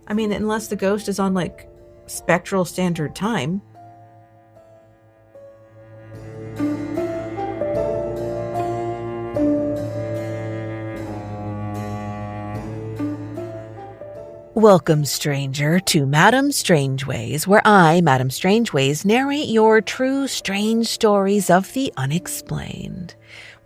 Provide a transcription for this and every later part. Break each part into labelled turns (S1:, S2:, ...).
S1: I mean, unless the ghost is on, like, spectral standard time. Welcome, stranger, to Madame Strangeways, where I, Madame Strangeways, narrate your true strange stories of the unexplained.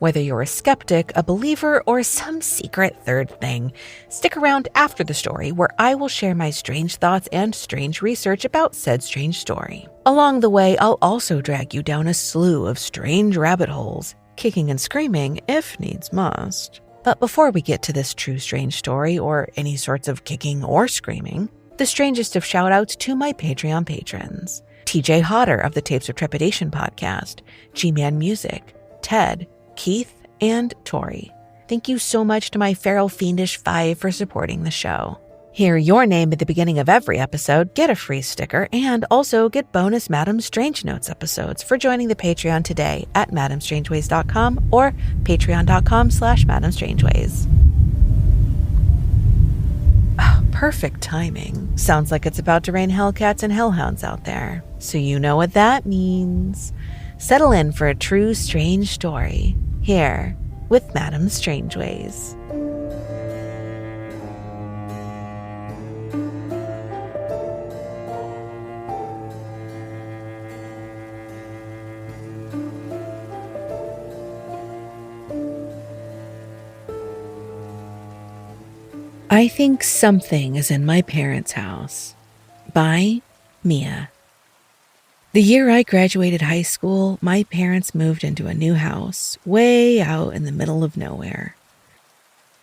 S1: Whether you're a skeptic, a believer, or some secret third thing, stick around after the story where I will share my strange thoughts and strange research about said strange story. Along the way, I'll also drag you down a slew of strange rabbit holes, kicking and screaming if needs must. But before we get to this true strange story, or any sorts of kicking or screaming, the strangest of shoutouts to my Patreon patrons. TJ Hodder of the Tapes of Trepidation podcast, Gmanmusic, Ted, Keith, and Tori. Thank you so much to my Feral Fiendish 5 for supporting the show. Hear your name at the beginning of every episode, get a free sticker, and also get bonus Madame Strange Notes episodes for joining the Patreon today at madamestrangeways.com or patreon.com/madamestrangeways. Oh, perfect timing. Sounds like it's about to rain hellcats and hellhounds out there. So you know what that means. Settle in for a true strange story here with Madame Strangeways. I Think Something is in My Parents' House by Mia. The year I graduated high school, my parents moved into a new house way out in the middle of nowhere.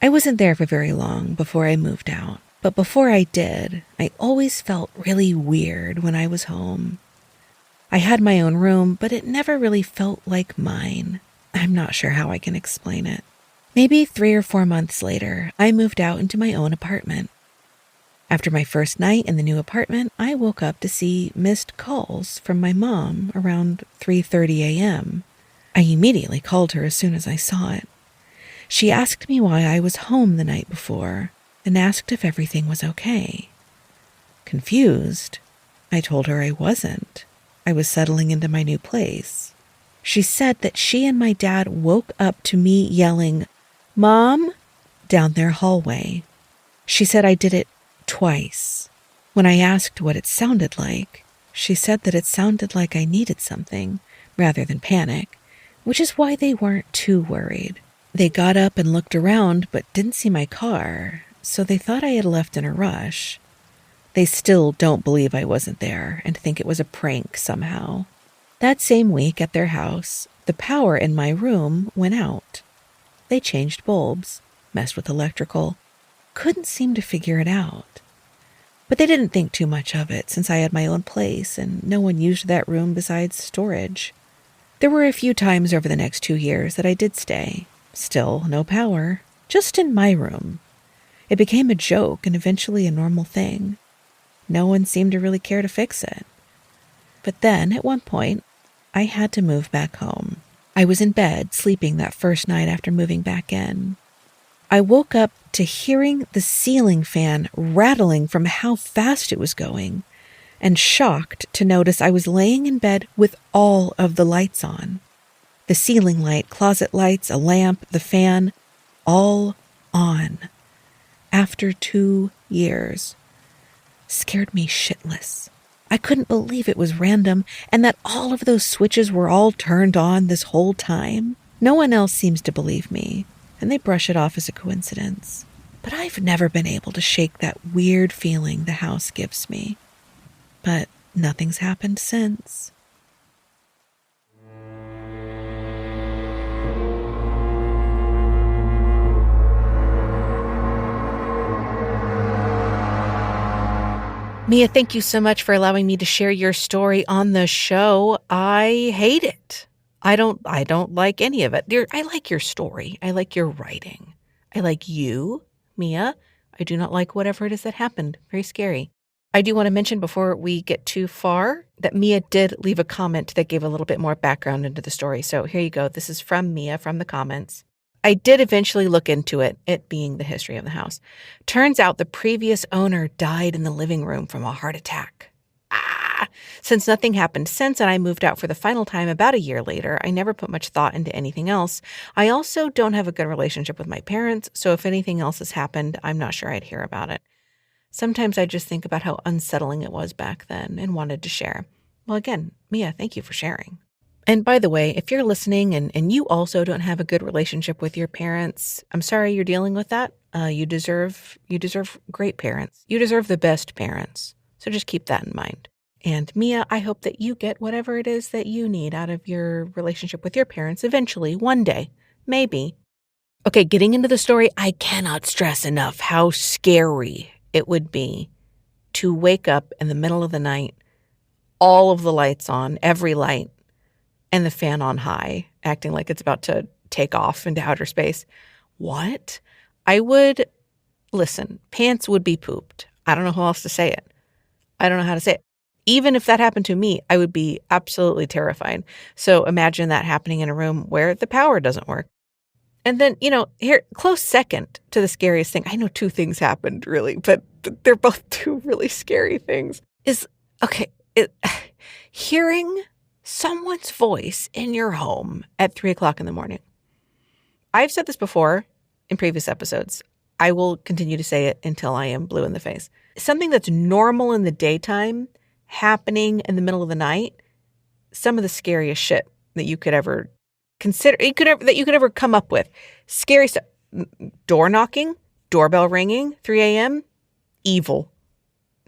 S1: I wasn't there for very long before I moved out, but before I did, I always felt really weird when I was home. I had my own room, but it never really felt like mine. I'm not sure how I can explain it. Maybe 3 or 4 months later, I moved out into my own apartment. After my first night in the new apartment, I woke up to see missed calls from my mom around 3:30 a.m. I immediately called her as soon as I saw it. She asked me why I was home the night before and asked if everything was okay. Confused, I told her I wasn't. I was settling into my new place. She said that she and my dad woke up to me yelling, "Mom," down their hallway. She said I did it twice. When I asked what it sounded like, she said that it sounded like I needed something rather than panic, which is why they weren't too worried. They got up and looked around but didn't see my car, so they thought I had left in a rush. They still don't believe I wasn't there and think it was a prank somehow. That same week at their house, the power in my room went out. They changed bulbs, messed with electrical, couldn't seem to figure it out. But they didn't think too much of it since I had my own place and no one used that room besides storage. There were a few times over the next 2 years that I did stay. Still no power, just in my room. It became a joke and eventually a normal thing. No one seemed to really care to fix it. But then, at one point, I had to move back home. I was in bed, sleeping that first night after moving back in. I woke up to hearing the ceiling fan rattling from how fast it was going, and shocked to notice I was laying in bed with all of the lights on. The ceiling light, closet lights, a lamp, the fan, all on. After 2 years. Scared me shitless. I couldn't believe it was random and that all of those switches were all turned on this whole time. No one else seems to believe me, and they brush it off as a coincidence. But I've never been able to shake that weird feeling the house gives me. But nothing's happened since. Mia, thank you so much for allowing me to share your story on the show. I hate it. I don't like any of it. I like your story. I like your writing. I like you, Mia. I do not like whatever it is that happened. Very scary. I do want to mention before we get too far that Mia did leave a comment that gave a little bit more background into the story. So here you go. This is from Mia from the comments. I did eventually look into it being the history of the house. Turns out the previous owner died in the living room from a heart attack. Since nothing happened since and I moved out for the final time about a year later, I never put much thought into anything else. I also don't have a good relationship with my parents, so if anything else has happened, I'm not sure I'd hear about it. Sometimes I just think about how unsettling it was back then and wanted to share. Well, again, Mia, thank you for sharing. And by the way, if you're listening and you also don't have a good relationship with your parents, I'm sorry you're dealing with that. You deserve great parents. You deserve the best parents. So just keep that in mind. And Mia, I hope that you get whatever it is that you need out of your relationship with your parents eventually, one day, maybe. Okay, getting into the story, I cannot stress enough how scary it would be to wake up in the middle of the night, all of the lights on, every light, and the fan on high, acting like it's about to take off into outer space. What? Listen, pants would be pooped. I don't know how else to say it. I don't know how to say it. Even if that happened to me, I would be absolutely terrified. So imagine that happening in a room where the power doesn't work. And then, here, close second to the scariest thing. I know two things happened, really, but they're both two really scary things. Hearing someone's voice in your home at 3:00 in the morning. I've said this before in previous episodes. I will continue to say it until I am blue in the face. Something that's normal in the daytime happening in the middle of the night, some of the scariest shit that you could ever consider, that you could ever come up with. Scary stuff. Door knocking, doorbell ringing, 3 a.m., evil.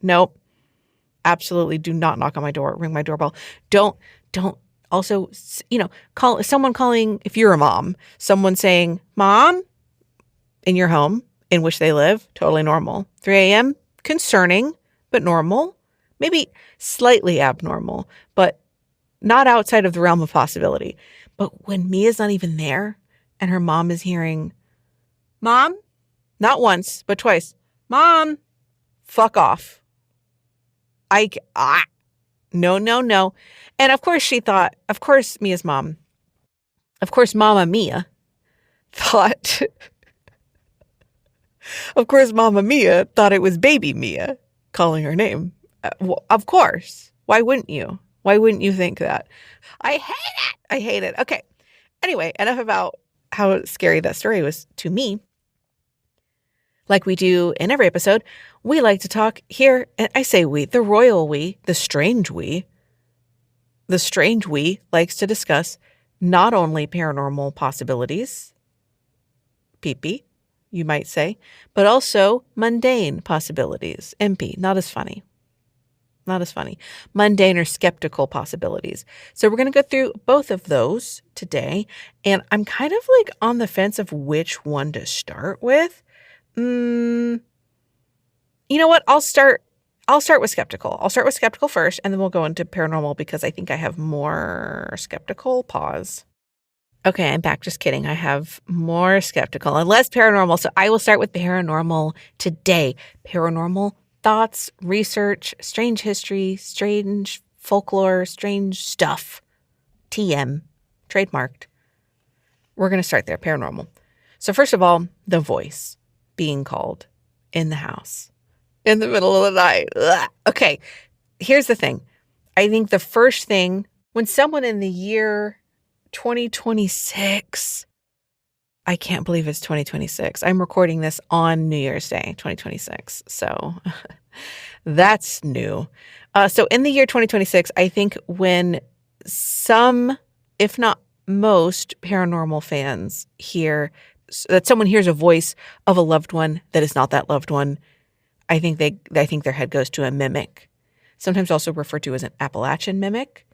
S1: Nope. Absolutely do not knock on my door, ring my doorbell. Don't also, call someone calling, if you're a mom, someone saying, Mom, in your home in which they live, totally normal. 3 a.m., concerning, but normal. Maybe slightly abnormal, but not outside of the realm of possibility. But when Mia's not even there and her mom is hearing, Mom, not once, but twice, Mom, fuck off. No. And of course Mia's mom, of course Mama Mia thought, it was baby Mia calling her name. Of course. Why wouldn't you? Why wouldn't you think that? I hate it. Okay. Anyway, enough about how scary that story was to me. Like we do in every episode, we like to talk here, and I say we, the royal we, the strange we. The strange we likes to discuss not only paranormal possibilities, pee-pee, you might say, but also mundane possibilities, MP, not as funny. Mundane or skeptical possibilities. So we're going to go through both of those today, and I'm kind of like on the fence of which one to start with. You know what? I'll start with skeptical. I'll start with skeptical first, and then we'll go into paranormal because I think I have more skeptical. Pause. Okay, I'm back. Just kidding. I have more skeptical and less paranormal. So I will start with paranormal today. Paranormal thoughts, research, strange history, strange folklore, strange stuff. TM, trademarked. We're going to start there, paranormal. So first of all, the voice being called in the house in the middle of the night. Ugh. Okay, here's the thing. I think the first thing, when someone in the year 2026, I can't believe it's 2026. I'm recording this on New Year's Day, 2026. So that's new. So in the year 2026, I think when some, if not most, paranormal fans hear that someone hears a voice of a loved one that is not that loved one, I think their head goes to a mimic, sometimes also referred to as an Appalachian mimic.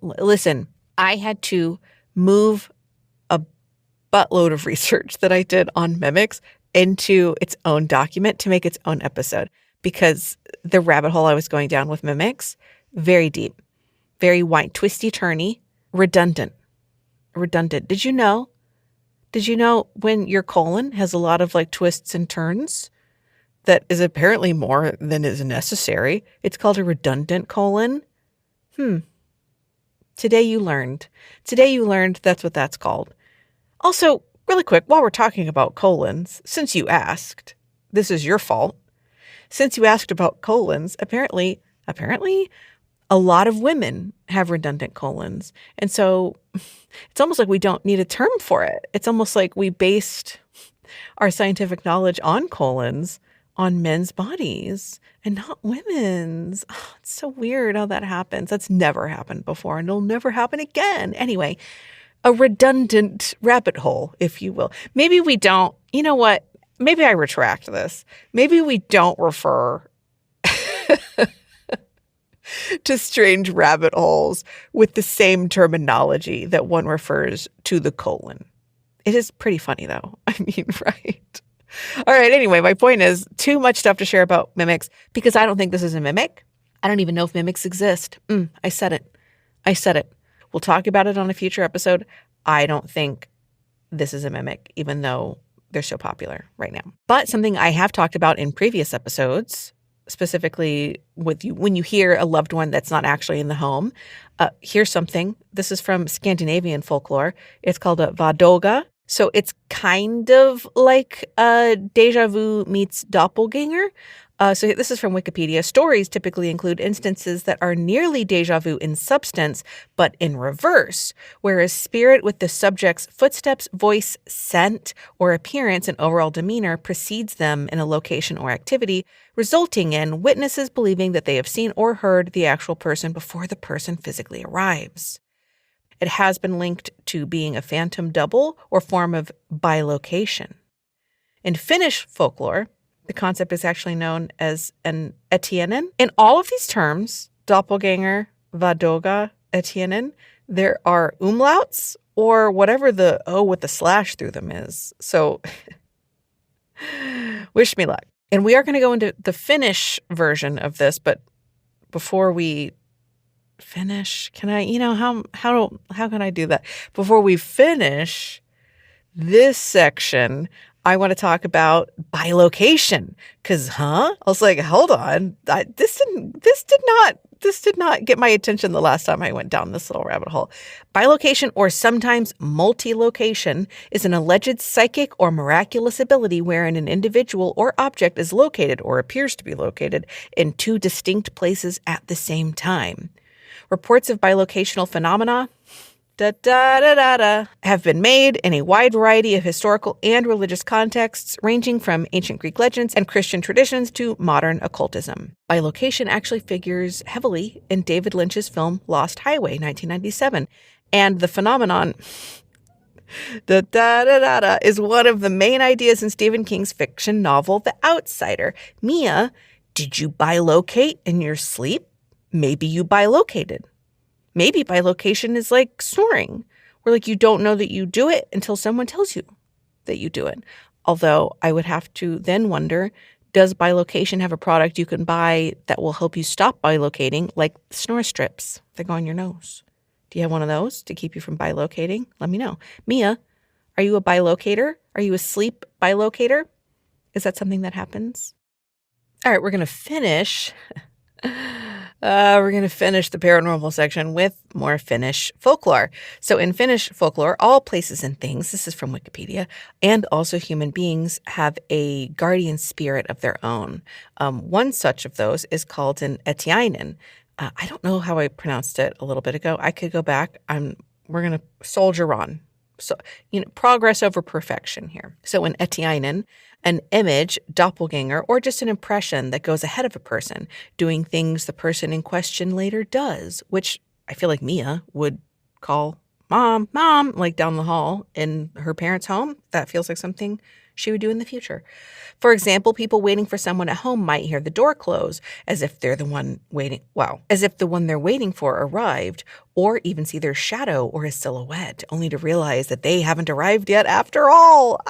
S1: Listen, I had to move a buttload of research that I did on mimics into its own document to make its own episode, because the rabbit hole I was going down with mimics, very deep, very wide, twisty, turny, redundant. Did you know when your colon has a lot of like twists and turns that is apparently more than is necessary? It's called a redundant colon. Today you learned that's what that's called. Also, Really quick, while we're talking about colons, since you asked, this is your fault. Since you asked about colons, apparently, a lot of women have redundant colons. And so it's almost like we don't need a term for it. It's almost like we based our scientific knowledge on colons on men's bodies and not women's. Oh, it's so weird how that happens. That's never happened before, and it'll never happen again. Anyway, a redundant rabbit hole, if you will. Maybe we don't, you know what? Maybe I retract this. Maybe we don't refer to strange rabbit holes with the same terminology that one refers to the colon. It is pretty funny, though. I mean, right? All right. Anyway, my point is too much stuff to share about mimics because I don't think this is a mimic. I don't even know if mimics exist. I said it. We'll talk about it on a future episode. I don't think this is a mimic, even though they're so popular right now. But something I have talked about in previous episodes, specifically with you, when you hear a loved one that's not actually in the home, here's something. This is from Scandinavian folklore. It's called a vadoga. So it's kind of like deja vu meets doppelganger. So this is from Wikipedia. Stories typically include instances that are nearly deja vu in substance, but in reverse, whereas spirit with the subject's footsteps, voice, scent, or appearance and overall demeanor precedes them in a location or activity, resulting in witnesses believing that they have seen or heard the actual person before the person physically arrives. It has been linked to being a phantom double or form of bilocation. In Finnish folklore, the concept is actually known as an etienen. In all of these terms, doppelganger, vadoga, etienen, there are umlauts or whatever the O with the slash through them is. So wish me luck. And we are going to go into the Finnish version of this, but before we finish, can I, how can I do that? Before we finish this section, I want to talk about bilocation because, I was like, hold on, this did not get my attention the last time I went down this little rabbit hole. Bilocation, or sometimes multi-location, is an alleged psychic or miraculous ability wherein an individual or object is located or appears to be located in two distinct places at the same time. Reports of bilocational phenomena have been made in a wide variety of historical and religious contexts, ranging from ancient Greek legends and Christian traditions to modern occultism. Bilocation actually figures heavily in David Lynch's film Lost Highway, 1997, and the phenomenon is one of the main ideas in Stephen King's fiction novel The Outsider. Mia, did you bilocate in your sleep? Maybe you bilocated. Maybe bilocation is like snoring, where like you don't know that you do it until someone tells you that you do it. Although I would have to then wonder, does bilocation have a product you can buy that will help you stop bilocating, like snore strips that go on your nose? Do you have one of those to keep you from bilocating? Let me know. Mia, are you a bilocator? Are you a sleep bilocator? Is that something that happens? All right, we're going to finish... the paranormal section with more Finnish folklore. So in Finnish folklore, all places and things, this is from Wikipedia, and also human beings have a guardian spirit of their own. One such of those is called an etiainen. I don't know how I pronounced it a little bit ago. I could go back. We're going to soldier on. So, progress over perfection here. So an etiainen, an image, doppelganger, or just an impression that goes ahead of a person, doing things the person in question later does, which I feel like Mia would call mom, like down the hall in her parents' home. That feels like something she would do in the future. For example, people waiting for someone at home might hear the door close as if they're the one waiting, as if the one they're waiting for arrived, or even see their shadow or a silhouette, only to realize that they haven't arrived yet after all.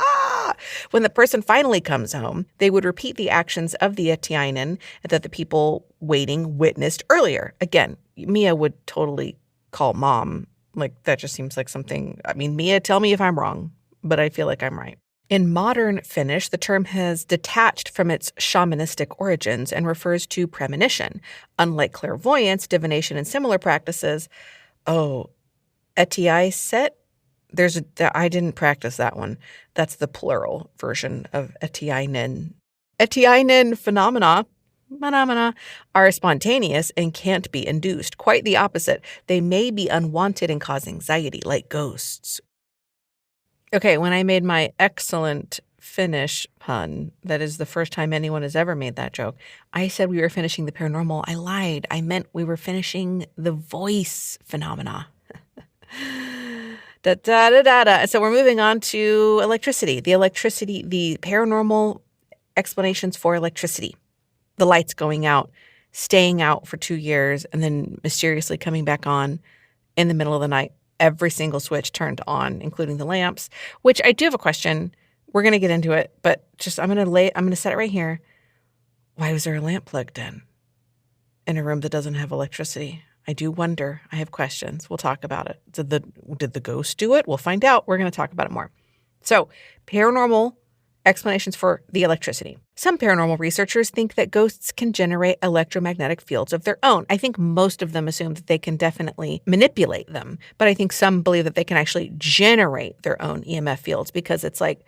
S1: When the person finally comes home, they would repeat the actions of the etiainen that the people waiting witnessed earlier. Again, Mia would totally call mom. Like, that just seems like something, Mia, tell me if I'm wrong, but I feel like I'm right. In modern Finnish, the term has detached from its shamanistic origins and refers to premonition. Unlike clairvoyance, divination, and similar practices, etiaiset I didn't practice that one. That's the plural version of etiainen. Etiainen phenomena are spontaneous and can't be induced. Quite the opposite. They may be unwanted and cause anxiety, like ghosts. Okay, when I made my excellent finish pun, that is the first time anyone has ever made that joke, I said we were finishing the paranormal. I lied. I meant we were finishing the voice phenomena. Da, da, da, da, da. So we're moving on to electricity. The paranormal explanations for electricity. The lights going out, staying out for 2 years, and then mysteriously coming back on in the middle of the night. Every single switch turned on, including the lamps, which I do have a question. We're going to get into it, but just I'm going to set it right here. Why was there a lamp plugged in a room that doesn't have electricity? I do wonder. I have questions. We'll talk about it. Did the ghost do it? We'll find out. We're going to talk about it more. So, paranormal explanations for the electricity. Some paranormal researchers think that ghosts can generate electromagnetic fields of their own. I think most of them assume that they can definitely manipulate them, but I think some believe that they can actually generate their own EMF fields because it's like,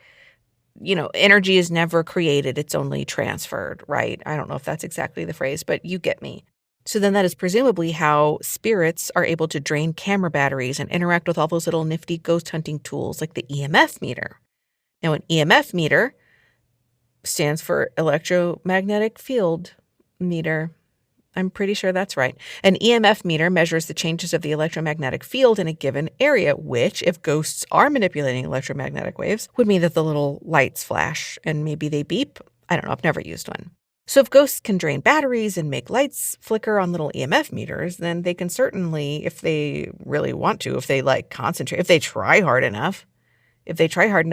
S1: energy is never created. It's only transferred, right? I don't know if that's exactly the phrase, but you get me. So then that is presumably how spirits are able to drain camera batteries and interact with all those little nifty ghost hunting tools like the EMF meter. Now, an EMF meter stands for electromagnetic field meter. I'm pretty sure that's right. An EMF meter measures the changes of the electromagnetic field in a given area, which, if ghosts are manipulating electromagnetic waves, would mean that the little lights flash and maybe they beep. I don't know. I've never used one. So if ghosts can drain batteries and make lights flicker on little EMF meters, then they can certainly, if they really want to, if they concentrate, if they try hard enough,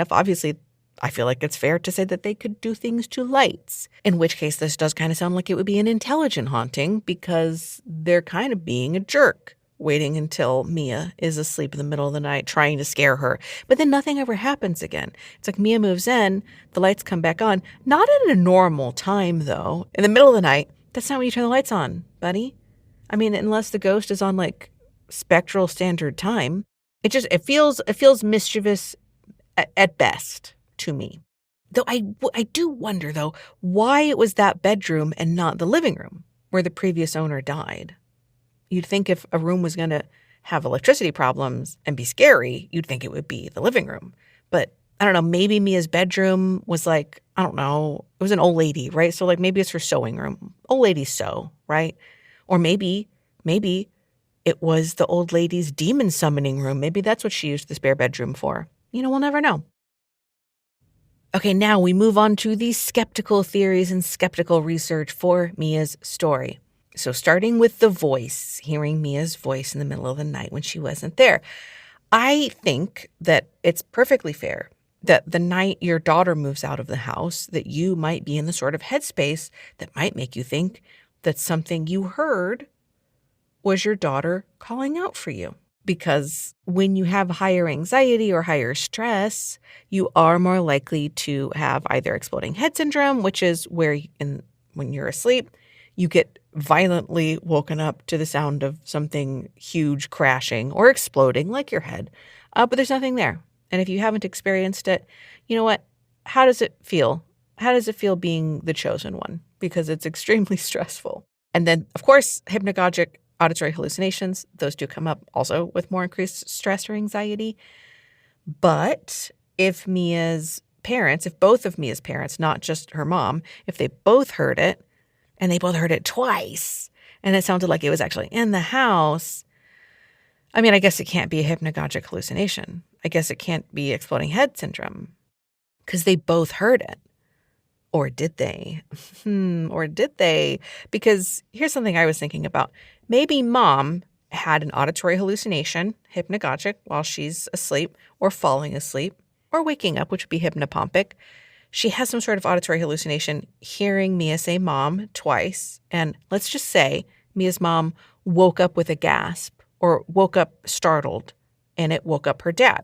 S1: obviously, I feel like it's fair to say that they could do things to lights, in which case this does kind of sound like it would be an intelligent haunting because they're kind of being a jerk, waiting until Mia is asleep in the middle of the night trying to scare her. But then nothing ever happens again. It's like Mia moves in, the lights come back on. Not at a normal time, though. In the middle of the night, that's not when you turn the lights on, buddy. I mean, unless the ghost is on spectral standard time. It feels mischievous at best to me. Though I do wonder, though, why it was that bedroom and not the living room where the previous owner died. You'd think if a room was going to have electricity problems and be scary, you'd think it would be the living room. But I don't know, maybe Mia's bedroom was I don't know, it was an old lady, right? So maybe it's her sewing room. Old ladies sew, right? Or maybe it was the old lady's demon summoning room. Maybe that's what she used the spare bedroom for. We'll never know. Okay, now we move on to the skeptical theories and skeptical research for Mia's story. So starting with the voice, hearing Mia's voice in the middle of the night when she wasn't there. I think that it's perfectly fair that the night your daughter moves out of the house, that you might be in the sort of headspace that might make you think that something you heard was your daughter calling out for you. Because when you have higher anxiety or higher stress, you are more likely to have either exploding head syndrome, which is where when you're asleep, you get violently woken up to the sound of something huge crashing or exploding, like your head. But there's nothing there. And if you haven't experienced it, you know what? How does it feel? How does it feel being the chosen one? Because it's extremely stressful. And then, of course, hypnagogic auditory hallucinations, those do come up also with more increased stress or anxiety. But if both of Mia's parents, not just her mom, if they both heard it, and they both heard it twice, and it sounded like it was actually in the house, I mean, I guess it can't be a hypnagogic hallucination. I guess it can't be exploding head syndrome because they both heard it. Or did they? Or did they? Because here's something I was thinking about. Maybe mom had an auditory hallucination, hypnagogic, while she's asleep or falling asleep or waking up, which would be hypnopompic. She has some sort of auditory hallucination, hearing Mia say mom twice. And let's just say Mia's mom woke up with a gasp or woke up startled and it woke up her dad.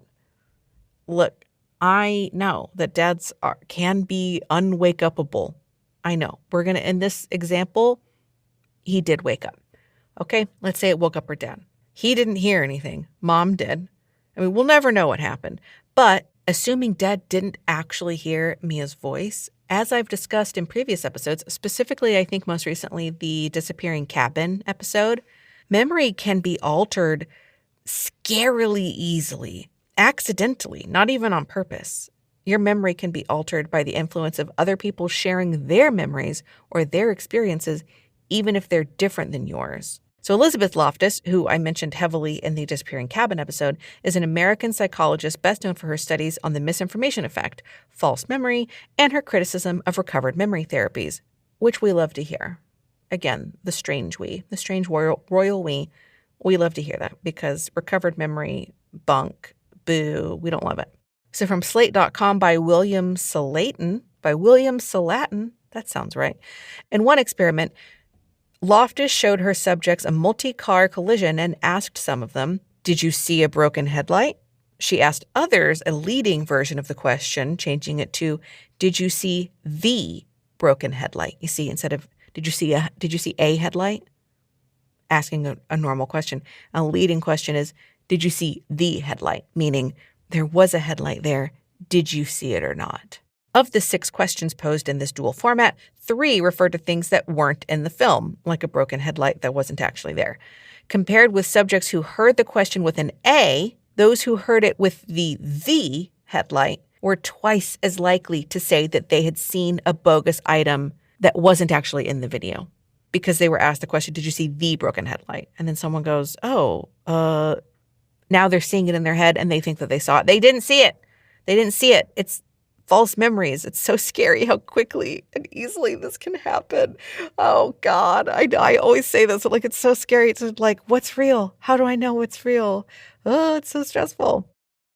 S1: Look, I know that dads can be unwake-upable. I know. We're going to, in this example, he did wake up. Okay, let's say it woke up her dad. He didn't hear anything. Mom did. I mean, we'll never know what happened. But assuming Dad didn't actually hear Mia's voice, as I've discussed in previous episodes, specifically I think most recently the disappearing cabin episode, memory can be altered scarily easily, accidentally, not even on purpose. Your memory can be altered by the influence of other people sharing their memories or their experiences, even if they're different than yours. So Elizabeth Loftus, who I mentioned heavily in the disappearing cabin episode, is an American psychologist best known for her studies on the misinformation effect, false memory, and her criticism of recovered memory therapies, which we love to hear. Again, the strange royal we love to hear that because recovered memory, bunk, boo, we don't love it. So from Slate.com by William Salatin, that sounds right. In one experiment, Loftus showed her subjects a multi-car collision and asked some of them, "Did you see a broken headlight?" She asked others a leading version of the question, changing it to, "Did you see the broken headlight?" You see, instead of did you see a headlight? Asking a normal question. A leading question is, did you see the headlight? Meaning there was a headlight there. Did you see it or not? Of the 6 questions posed in this dual format, 3 referred to things that weren't in the film, like a broken headlight that wasn't actually there. Compared with subjects who heard the question with an A, those who heard it with the headlight were twice as likely to say that they had seen a bogus item that wasn't actually in the video. Because they were asked the question, did you see the broken headlight? And then someone goes, now they're seeing it in their head and they think that they saw it. They didn't see it. It's false memories. It's so scary how quickly and easily this can happen. Oh, God. I always say this, like, it's so scary. It's like, what's real? How do I know what's real? Oh, it's so stressful.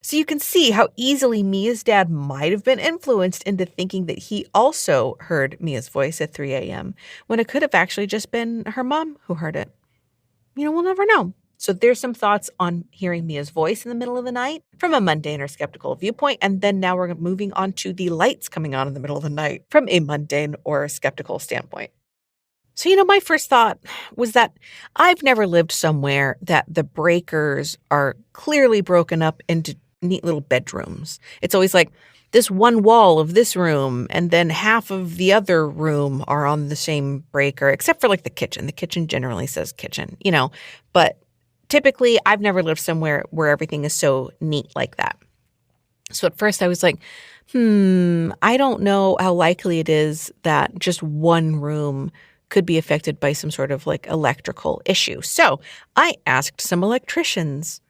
S1: So you can see how easily Mia's dad might have been influenced into thinking that he also heard Mia's voice at 3 a.m. when it could have actually just been her mom who heard it. We'll never know. So there's some thoughts on hearing Mia's voice in the middle of the night from a mundane or skeptical viewpoint. And then now we're moving on to the lights coming on in the middle of the night from a mundane or skeptical standpoint. So, my first thought was that I've never lived somewhere that the breakers are clearly broken up into neat little bedrooms. It's always like this one wall of this room and then half of the other room are on the same breaker, except for like the kitchen. The kitchen generally says kitchen, but typically I've never lived somewhere where everything is so neat like that. So at first I was like, I don't know how likely it is that just one room could be affected by some sort of like electrical issue. So I asked some electricians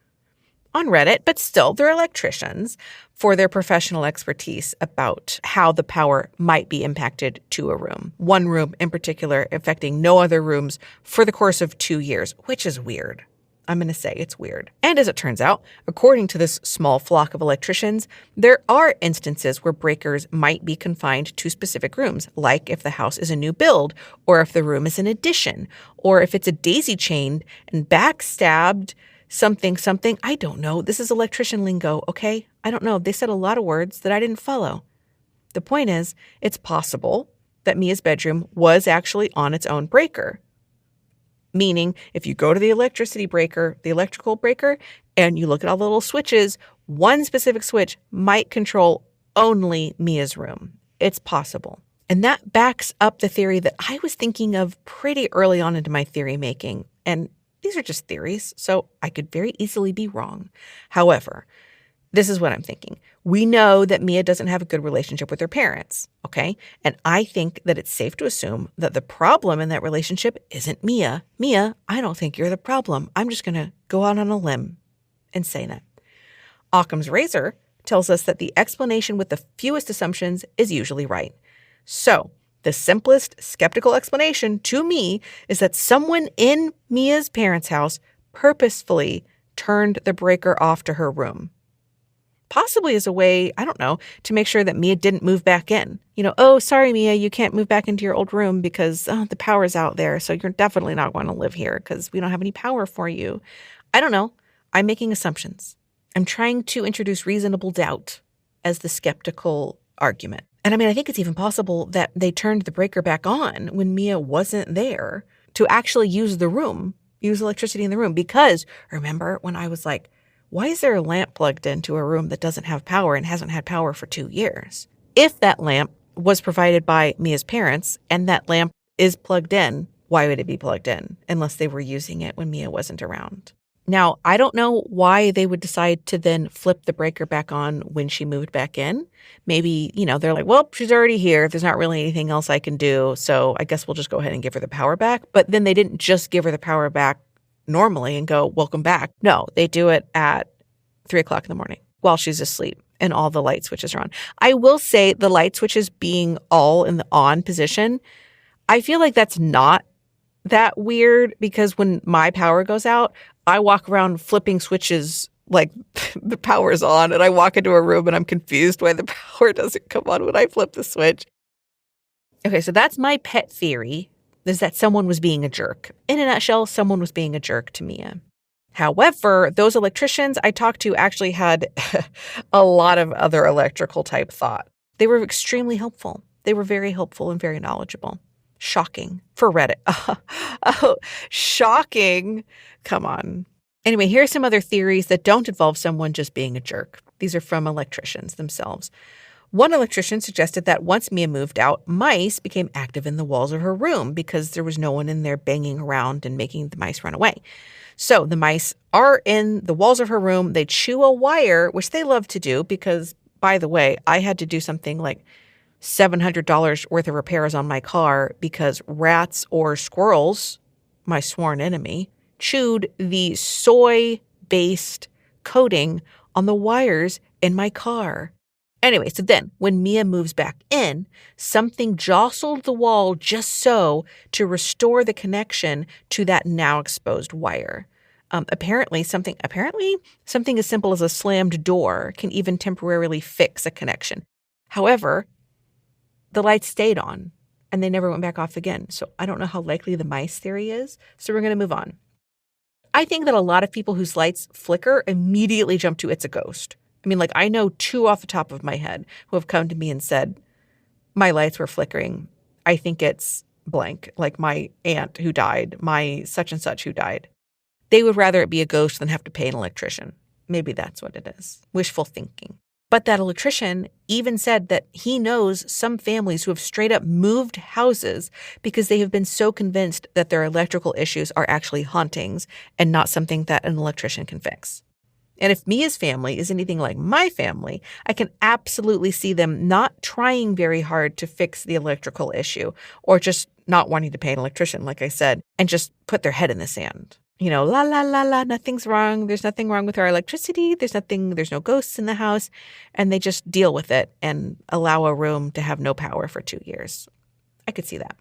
S1: on Reddit, but still they're electricians, for their professional expertise about how the power might be impacted to a room. One room in particular affecting no other rooms for the course of 2 years, which is weird. I'm going to say it's weird. And as it turns out, according to this small flock of electricians, there are instances where breakers might be confined to specific rooms, like if the house is a new build, or if the room is an addition, or if it's a daisy-chained and backstabbed something. I don't know. This is electrician lingo, okay? I don't know. They said a lot of words that I didn't follow. The point is, it's possible that Mia's bedroom was actually on its own breaker. Meaning, if you go to the electrical breaker, and you look at all the little switches, one specific switch might control only Mia's room. It's possible. And that backs up the theory that I was thinking of pretty early on into my theory making. And these are just theories, so I could very easily be wrong. However, this is what I'm thinking. We know that Mia doesn't have a good relationship with her parents, okay? And I think that it's safe to assume that the problem in that relationship isn't Mia. Mia, I don't think you're the problem. I'm just going to go out on a limb and say that. Occam's razor tells us that the explanation with the fewest assumptions is usually right. So, the simplest skeptical explanation to me is that someone in Mia's parents' house purposefully turned the breaker off to her room. Possibly as a way, I don't know, to make sure that Mia didn't move back in. Oh, sorry, Mia, you can't move back into your old room because the power's out there, so you're definitely not going to live here because we don't have any power for you. I don't know. I'm making assumptions. I'm trying to introduce reasonable doubt as the skeptical argument. And I think it's even possible that they turned the breaker back on when Mia wasn't there to actually use electricity in the room. Because remember when I was like, why is there a lamp plugged into a room that doesn't have power and hasn't had power for 2 years? If that lamp was provided by Mia's parents and that lamp is plugged in, why would it be plugged in unless they were using it when Mia wasn't around? Now, I don't know why they would decide to then flip the breaker back on when she moved back in. Maybe, they're like, well, she's already here. There's not really anything else I can do. So I guess we'll just go ahead and give her the power back. But then they didn't just give her the power back normally and go, welcome back. No, they do it at 3 o'clock in the morning while she's asleep and all the light switches are on. I will say the light switches being all in the on position, I feel like that's not that weird because when my power goes out, I walk around flipping switches like the power's on, and I walk into a room and I'm confused why the power doesn't come on when I flip the switch. Okay, so that's my pet theory, is that someone was being a jerk. In a nutshell, someone was being a jerk to Mia. However, those electricians I talked to actually had a lot of other electrical type thought. They were extremely helpful. They were very helpful and very knowledgeable. Shocking for Reddit. Oh, shocking. Come on. Anyway, here are some other theories that don't involve someone just being a jerk. These are from electricians themselves. One electrician suggested that once Mia moved out, mice became active in the walls of her room because there was no one in there banging around and making the mice run away. So the mice are in the walls of her room. They chew a wire, which they love to do because, by the way, I had to do something like $700 worth of repairs on my car because rats or squirrels, my sworn enemy, chewed the soy-based coating on the wires in my car. Anyway, so then when Mia moves back in, something jostled the wall just so to restore the connection to that now exposed wire. Apparently something as simple as a slammed door can even temporarily fix a connection. However, the lights stayed on and they never went back off again. So I don't know how likely the mice theory is. So we're going to move on. I think that a lot of people whose lights flicker immediately jump to it's a ghost. I mean, like I know 2 off the top of my head who have come to me and said, my lights were flickering. I think it's blank, like my aunt who died, my such and such who died. They would rather it be a ghost than have to pay an electrician. Maybe that's what it is. Wishful thinking. But that electrician even said that he knows some families who have straight up moved houses because they have been so convinced that their electrical issues are actually hauntings and not something that an electrician can fix. And if Mia's family is anything like my family, I can absolutely see them not trying very hard to fix the electrical issue or just not wanting to pay an electrician, like I said, and just put their head in the sand. La, la, la, la, nothing's wrong. There's nothing wrong with our electricity. There's no ghosts in the house. And they just deal with it and allow a room to have no power for 2 years. I could see that.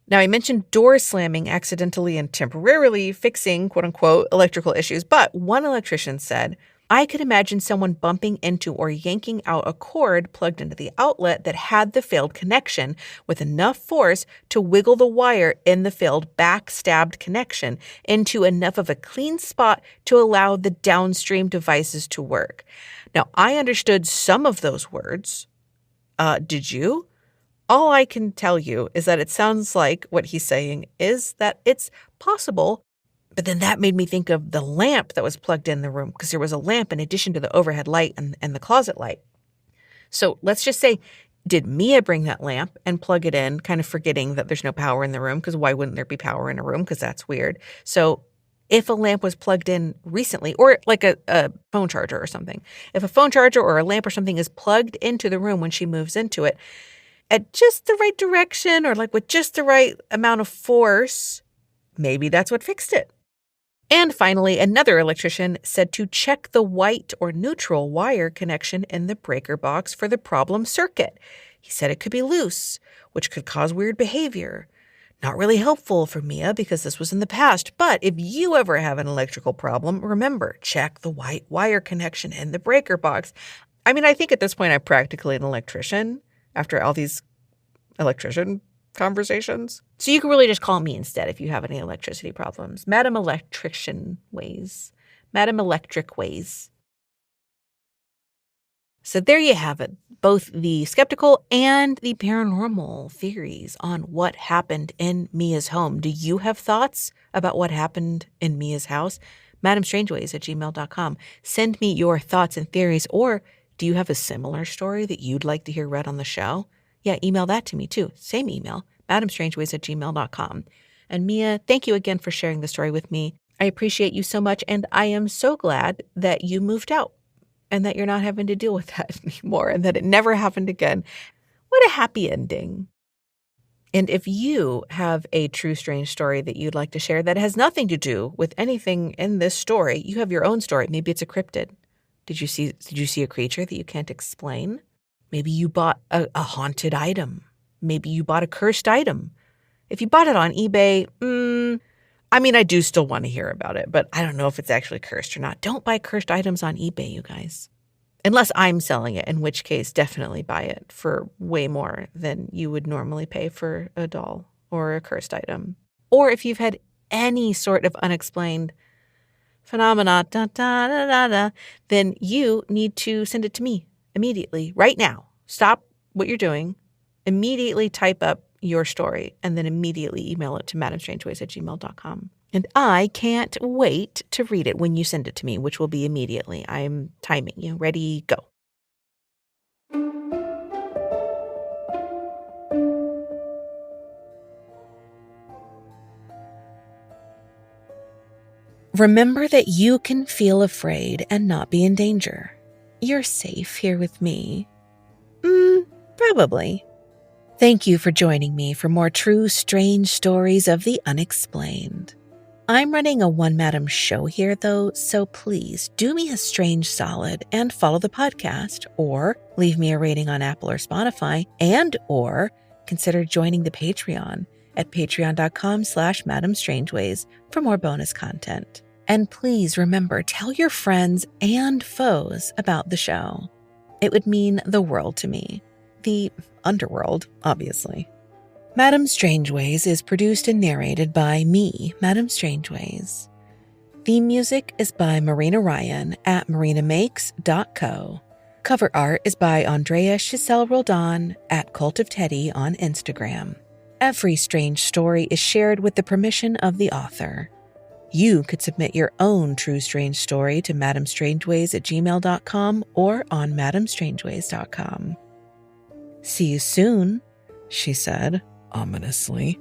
S1: Now, I mentioned doors slamming accidentally and temporarily fixing, quote unquote, electrical issues. But one electrician said, I could imagine someone bumping into or yanking out a cord plugged into the outlet that had the failed connection with enough force to wiggle the wire in the failed backstabbed connection into enough of a clean spot to allow the downstream devices to work. Now, I understood some of those words. Did you? All I can tell you is that it sounds like what he's saying is that it's possible. But then that made me think of the lamp that was plugged in the room because there was a lamp in addition to the overhead light and the closet light. So let's just say, did Mia bring that lamp and plug it in, kind of forgetting that there's no power in the room? Because why wouldn't there be power in a room? Because that's weird. So if a lamp was plugged in recently, or like a phone charger or something, if a phone charger or a lamp or something is plugged into the room when she moves into it at just the right direction or like with just the right amount of force, maybe that's what fixed it. And finally, another electrician said to check the white or neutral wire connection in the breaker box for the problem circuit. He said it could be loose, which could cause weird behavior. Not really helpful for Mia because this was in the past, but if you ever have an electrical problem, remember, check the white wire connection in the breaker box. I mean, I think at this point I'm practically an electrician after all these electrician conversations. So you can really just call me instead if you have any electricity problems. Madame Strangeways. Madame Strangeways. So there you have it. Both the skeptical and the paranormal theories on what happened in Mia's home. Do you have thoughts about what happened in Mia's house? madamestrangeways@gmail.com. Send me your thoughts and theories, or do you have a similar story that you'd like to hear read on the show? Yeah, email that to me too. Same email, madamestrangeways@gmail.com. And Mia, thank you again for sharing the story with me. I appreciate you so much, and I am so glad that you moved out and that you're not having to deal with that anymore and that it never happened again. What a happy ending. And if you have a true strange story that you'd like to share that has nothing to do with anything in this story, you have your own story. Maybe it's a cryptid. Did you see a creature that you can't explain? Maybe you bought a haunted item. Maybe you bought a cursed item. If you bought it on eBay, I do still want to hear about it, but I don't know if it's actually cursed or not. Don't buy cursed items on eBay, you guys. Unless I'm selling it, in which case definitely buy it for way more than you would normally pay for a doll or a cursed item. Or if you've had any sort of unexplained phenomena, then you need to send it to me immediately, right now. Stop what you're doing. Immediately type up your story and then immediately email it to madamestrangeways@gmail.com. And I can't wait to read it when you send it to me, which will be immediately. I'm timing you. Ready, go. Remember that you can feel afraid and not be in danger. You're safe here with me. Probably. Thank you for joining me for more true strange stories of the unexplained. I'm running a One Madam show here, though, so please do me a strange solid and follow the podcast, or leave me a rating on Apple or Spotify, and or consider joining the Patreon at patreon.com/madamestrangeways for more bonus content. And please remember, tell your friends and foes about the show. It would mean the world to me. The underworld, obviously. Madame Strangeways is produced and narrated by me, Madame Strangeways. Theme music is by Marina Ryan at marinamakes.co. Cover art is by Andrea Chiselle Roldan at Cult of Teddy on Instagram. Every strange story is shared with the permission of the author. You could submit your own true strange story to madamestrangeways@gmail.com or on madamestrangeways.com. See you soon, she said ominously.